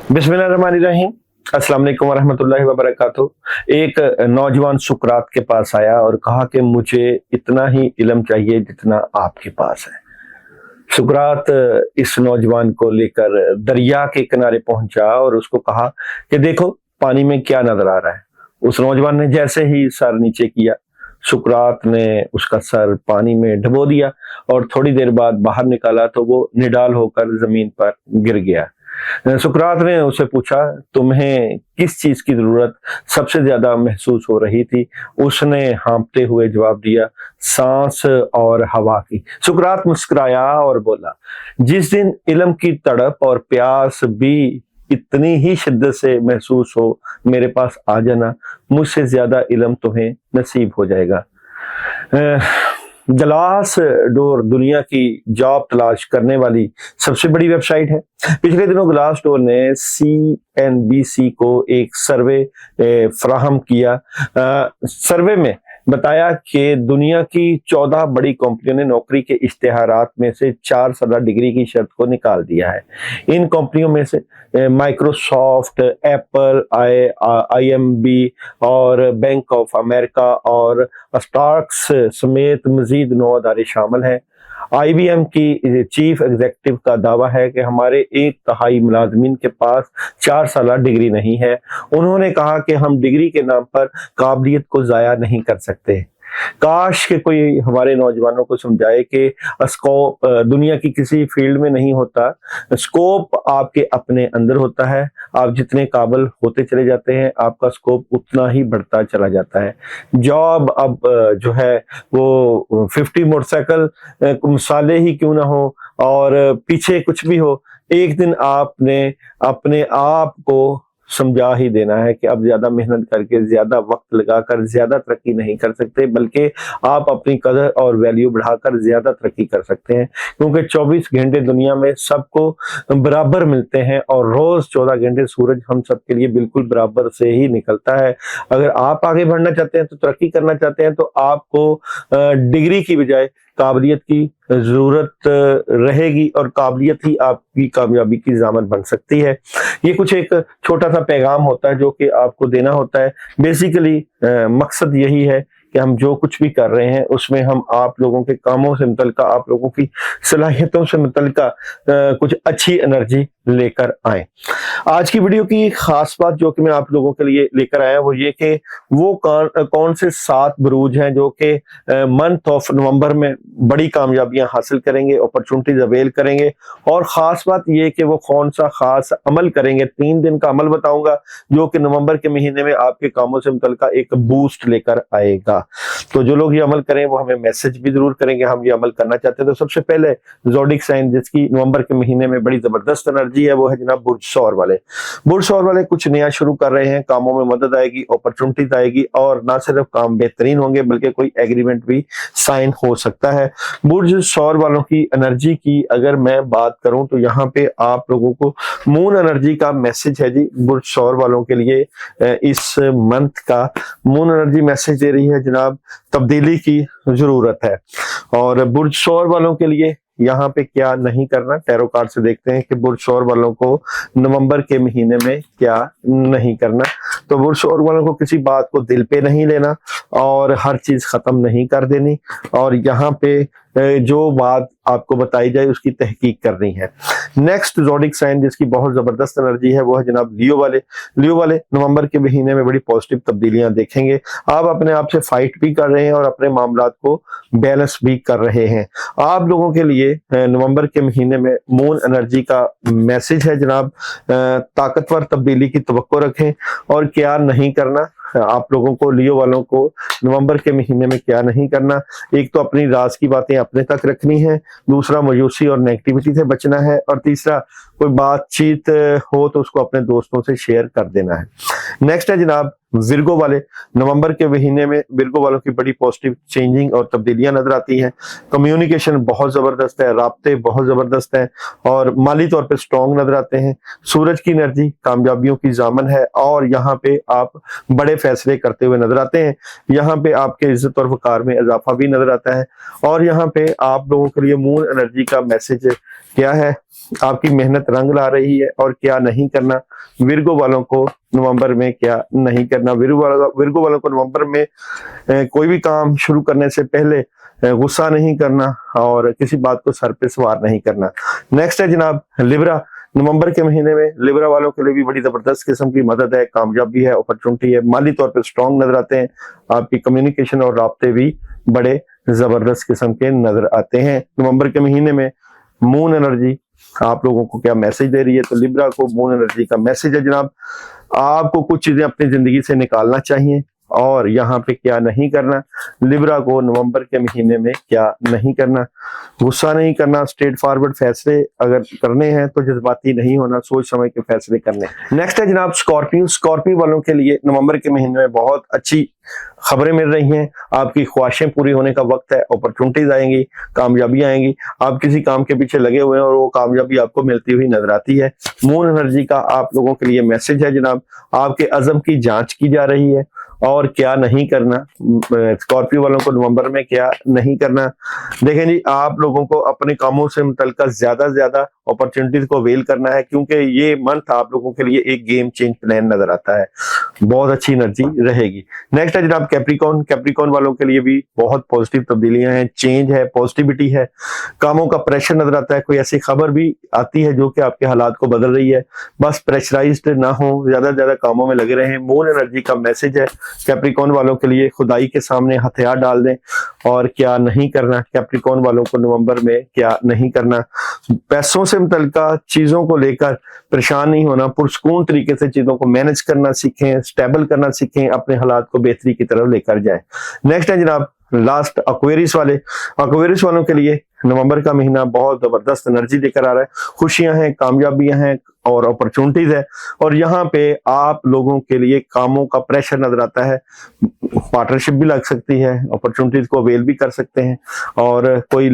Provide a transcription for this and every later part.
बिस्मिल्लाहिर्रहमानिर्रहीम। अस्सलाम वालेकुम वरहमतुल्लाहि वबरकातुहू। एक नौजवान सुकरात के पास आया और कहा कि मुझे इतना ही इल्म चाहिए जितना आपके पास है। सुकरात इस नौजवान को लेकर दरिया के किनारे पहुंचा और उसको कहा कि देखो पानी में क्या नजर आ रहा है। उस नौजवान ने जैसे ही सर नीचे किया, सुकरात ने उसका सर पानी में डुबो दिया और थोड़ी देर बाद बाहर निकाला तो वो निडाल होकर जमीन पर गिर गया। सुकरात ने उसे पूछा, तुम्हें किस चीज की जरूरत सबसे ज्यादा महसूस हो रही थी? उसने हाँफते हुए जवाब दिया, सांस और हवा की। सुकरात मुस्कुराया और बोला, जिस दिन इल्म की तड़प और प्यास भी इतनी ही शिद्दत से महसूस हो, मेरे पास आ जाना, मुझसे ज्यादा इल्म तुम्हें नसीब हो जाएगा। ग्लास डोर दुनिया की जॉब तलाश करने वाली सबसे बड़ी वेबसाइट है। पिछले दिनों ग्लास डोर ने CNBC को एक सर्वे फराहम किया। सर्वे में बताया कि दुनिया की 14 बड़ी कंपनियों ने नौकरी के इश्तेहारात में से 4 साल डिग्री की शर्त को निकाल दिया है। इन कंपनियों में से माइक्रोसॉफ्ट, एप्पल, IMB और बैंक ऑफ अमेरिका और स्टार्क्स समेत मजीद 9 अदारे शामिल हैं। IBM की चीफ एग्जीक्यूटिव का दावा है कि हमारे 1/3 मुलाजमीन के पास 4 साल डिग्री नहीं है। उन्होंने कहा कि हम डिग्री के नाम पर काबिलियत को जाया नहीं कर सकते। काश के कोई हमारे नौजवानों को समझाए कि स्कोप दुनिया की किसी फील्ड में नहीं होता, स्कोप आपके अपने अंदर होता है। आप जितने काबिल होते चले जाते हैं, आपका स्कोप उतना ही बढ़ता चला जाता है। जॉब अब जो है वो 50 मोटरसाइकिल मिसाले ही क्यों ना हो और पीछे कुछ भी हो, एक दिन आपने अपने आप को समझा ही देना है कि अब ज्यादा मेहनत करके, ज्यादा वक्त लगाकर ज्यादा तरक्की नहीं कर सकते, बल्कि आप अपनी कदर और वैल्यू बढ़ाकर ज्यादा तरक्की कर सकते हैं। क्योंकि 24 घंटे दुनिया में सबको बराबर मिलते हैं और रोज 14 घंटे सूरज हम सबके लिए बिल्कुल बराबर से ही निकलता है। अगर आप आगे बढ़ना चाहते हैं, तो तरक्की करना चाहते हैं, तो आपको डिग्री की बजाय काबिलियत की जरूरत रहेगी और काबिलियत ही आपकी कामयाबी की ज़मानत बन सकती है। ये कुछ एक छोटा सा पैगाम होता है जो कि आपको देना होता है। बेसिकली मकसद यही है कि हम जो कुछ भी कर रहे हैं उसमें हम आप लोगों के कामों से मुतल्लिका, आप लोगों की सलाहियतों से मुतल्लिका कुछ अच्छी एनर्जी लेकर आए। आज की वीडियो की खास बात जो कि मैं आप लोगों के लिए लेकर आया वो ये कि वो कौन से 7 बुरूज हैं जो कि मंथ ऑफ नवंबर में बड़ी कामयाबियां हासिल करेंगे, अपॉर्चुनिटीज अवेल करेंगे। और खास बात ये कि वो कौन सा खास अमल करेंगे। 3 दिन का अमल बताऊंगा जो कि नवंबर के महीने में आपके कामों से मुतल्लिका एक बूस्ट लेकर आएगा। तो जो लोग ये अमल करें वो हमें मैसेज भी जरूर करेंगे, हम ये अमल करना चाहते हैं। तो सबसे पहले ज़ोडिक साइन जिसकी नवंबर के महीने में बड़ी जबरदस्त एनर्जी है वो है जनाब बुर्ज सौर वाले। बुर्ज सौर वाले कुछ नया शुरू कर रहे हैं, कामों में मदद आएगी, अपॉर्चुनिटीज आएगी और ना सिर्फ काम बेहतरीन होंगे बल्कि कोई एग्रीमेंट भी साइन हो सकता है। बुर्ज सौर वालों की एनर्जी की अगर मैं बात करूं तो यहाँ पे आप लोगों को मून एनर्जी का मैसेज है जी। बुर्ज सौर वालों के लिए इस मंथ का मून एनर्जी मैसेज दे रही है जनाब, तब्दीली की जरूरत है। और बुर्ज सौर वालों के लिए यहाँ पे क्या नहीं करना, टैरो कार्ड से देखते हैं कि बुर्ज सौर वालों को नवंबर के महीने में क्या नहीं करना। तो बुर्ज सौर वालों को किसी बात को दिल पे नहीं लेना और हर चीज खत्म नहीं कर देनी और यहाँ पे जो बात आपको बताई जाए उसकी तहकीक करनी है। नेक्स्ट ज़ोडिक साइन जिसकी बहुत जबरदस्त एनर्जी है वो है जनाब लियो वाले। लियो वाले नवंबर के महीने में बड़ी पॉजिटिव तब्दीलियां देखेंगे। आप अपने आप से फाइट भी कर रहे हैं और अपने मामलात को बैलेंस भी कर रहे हैं। आप लोगों के लिए नवंबर के महीने में मून एनर्जी का मैसेज है जनाब, ताकतवर तब्दीली की तवक्को रखें। और क्या नहीं करना आप लोगों को, लियो वालों को नवंबर के महीने में क्या नहीं करना, एक तो अपनी राज की बातें अपने तक रखनी है, दूसरा मायूसी और नेगेटिविटी से बचना है और तीसरा कोई बातचीत हो तो उसको अपने दोस्तों से शेयर कर देना है। नेक्स्ट है जनाब विर्गो वाले, नवंबर के महीने में विर्गो वालों की बड़ी पॉजिटिव चेंजिंग और तब्दीलियां नजर आती हैं। कम्युनिकेशन बहुत जबरदस्त है, राब्ते बहुत जबरदस्त हैं और माली तौर पे स्ट्रॉन्ग नजर आते हैं। सूरज की एनर्जी कामयाबियों की जामन है और यहाँ पे आप बड़े फैसले करते हुए नजर आते हैं। यहाँ पे आपके इज्जत और वकार में इजाफा भी नजर आता है। और यहाँ पे आप लोगों के लिए मून एनर्जी का मैसेज क्या है, आपकी मेहनत रंग ला रही है और क्या नहीं करना। विर्गो वालों को नवंबर में क्या नहीं करना, विर्गो वालों को नवंबर में कोई भी काम शुरू करने से पहले गुस्सा नहीं करना और किसी बात को सर पे सवार नहीं करना। नेक्स्ट है जनाब लिब्रा। नवंबर के महीने में लिब्रा वालों के लिए भी बड़ी जबरदस्त किस्म की मदद है, कामयाबी है, अपॉर्चुनिटी है, माली तौर पे स्ट्रॉन्ग नजर आते हैं। आपकी कम्युनिकेशन और राब्ते भी बड़े जबरदस्त किस्म के नजर आते हैं। नवंबर के महीने में मून एनर्जी आप लोगों को क्या मैसेज दे रही है, तो लिब्रा को मून एनर्जी का मैसेज है जनाब, आपको कुछ चीजें अपनी जिंदगी से निकालना चाहिए और यहाँ पे क्या नहीं करना। लिब्रा को नवंबर के महीने में क्या नहीं करना, गुस्सा नहीं करना, स्ट्रेट फॉरवर्ड फैसले अगर करने हैं तो जज्बाती नहीं होना, सोच समझ के फैसले करने। नेक्स्ट है जनाब स्कॉर्पियो। स्कॉर्पियो वालों के लिए नवंबर के महीने में बहुत अच्छी खबरें मिल रही हैं, आपकी ख्वाहिशें पूरी होने का वक्त है, अपॉर्चुनिटीज आएंगी, कामयाबी आएंगी। आप किसी काम के पीछे लगे हुए हैं और वो कामयाबी आपको मिलती हुई नजर आती है। मून एनर्जी का आप लोगों के लिए मैसेज है जनाब, आपके अज़म की जांच की जा रही है और क्या नहीं करना। स्कॉर्पियो वालों को नवंबर में क्या नहीं करना। देखें जी, आप लोगों को अपने कामों से मुतल्लिक ज्यादा से ज्यादा अपॉर्चुनिटीज को अवेल करना है, क्योंकि ये मंथ आप लोगों के लिए एक गेम चेंज प्लान नजर आता है, बहुत अच्छी एनर्जी रहेगी। नेक्स्ट है जनाब कैप्रिकॉर्न। कैप्रिकॉर्न वालों के लिए भी बहुत पॉजिटिव तब्दीलियां हैं, चेंज है, पॉजिटिविटी है, कामों का प्रेशर नजर आता है, कोई ऐसी खबर भी आती है जो कि आपके हालात को बदल रही है। बस प्रेशराइज्ड ना हो, ज्यादा से ज्यादा कामों में लगे रहें। मून एनर्जी का मैसेज है कैप्रिकॉर्न वालों के लिए, खुदाई के सामने हथियार डाल दें और क्या नहीं करना। कैप्रिकॉर्न वालों को नवंबर में क्या नहीं करना, पैसों से मुतल्लिका चीजों को लेकर परेशान नहीं होना, पुरसकून तरीके से चीजों को मैनेज करना सीखें, स्टेबल करना सीखें, अपने हालात को बेहतरी की तरफ लेकर जाएं। नेक्स्ट है जनाब लास्ट एक्वेरियस वाले। एक्वेरियस वालों के लिए नवंबर का महीना बहुत जबरदस्त एनर्जी लेकर आ रहा है, खुशियां हैं, कामयाबियां हैं और अपॉर्चुनिटीज है। और यहाँ पे आप लोगों के लिए कामों का प्रेशर नजर आता है, पार्टनरशिप भी लग सकती है, अपॉर्चुनिटीज को अवेल भी कर सकते हैं और कोई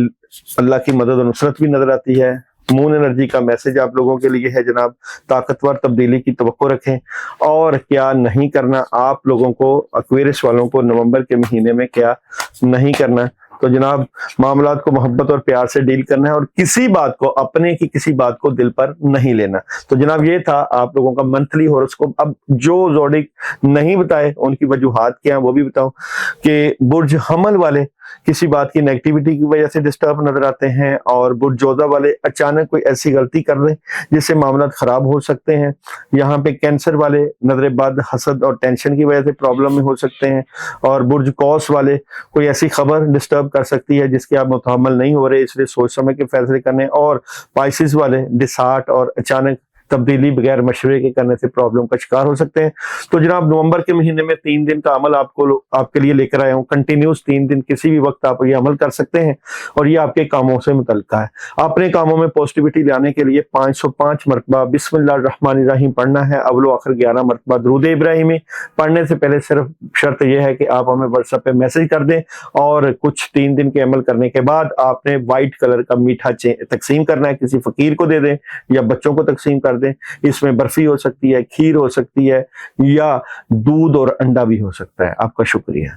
अल्लाह की मदद और नुसरत भी नजर आती है। मून एनर्जी का मैसेज आप लोगों के लिए है जनाब, ताकतवर तब्दीली की तवक्को रखें और क्या नहीं करना। आप लोगों को एक्वेरियस वालों को नवंबर के महीने में क्या नहीं करना, तो जनाब मामलात को मोहब्बत और प्यार से डील करना है और किसी बात को, अपने की किसी बात को दिल पर नहीं लेना। तो जनाब ये था आप लोगों का मंथली हॉरोस्कोप। अब जो ज़ोडिक नहीं बताए उनकी वजूहात क्या है वो भी बताऊं कि बुर्ज हमल वाले किसी बात की नेगेटिविटी की वजह से डिस्टर्ब नजर आते हैं और बुर्ज जोधा वाले अचानक कोई ऐसी गलती कर दें जिससे मामला खराब हो सकते हैं। यहाँ पे कैंसर वाले नजर बद, हसद और टेंशन की वजह से प्रॉब्लम में हो सकते हैं और बुर्ज कौस वाले कोई ऐसी खबर डिस्टर्ब कर सकती है जिसके आप मुतहम्मल नहीं हो रहे, इसलिए सोच समझ के फैसले करने। और पाइसिस वाले डिसहार्ट और अचानक तब्दीली बगैर मशवरे के करने से प्रॉब्लम का शिकार हो सकते हैं। तो जनाब नवंबर के महीने में 3 दिन का अमल आपके लिए लेकर आया हूँ, कंटिन्यूस 3 दिन किसी भी वक्त आप ये अमल कर सकते हैं और ये आपके कामों से मुतल्लिका है। अपने कामों में पॉजिटिविटी लाने के लिए 505 मरतबा बिस्मिल्लाहिर्रहमानिर्रहीम पढ़ना है, अव्वल आखिर 11 मरतबा दुरूद इब्राहिमी। पढ़ने से पहले सिर्फ शर्त यह है कि आप हमें व्हाट्सएप पे मैसेज कर दें और कुछ 3 दिन के अमल करने के बाद आपने व्हाइट कलर का मीठा तकसीम करना है, किसी फकीर को दे दें या बच्चों को तकसीम कर दें। इसमें बर्फी हो सकती है, खीर हो सकती है या दूध और अंडा भी हो सकता है। आपका शुक्रिया।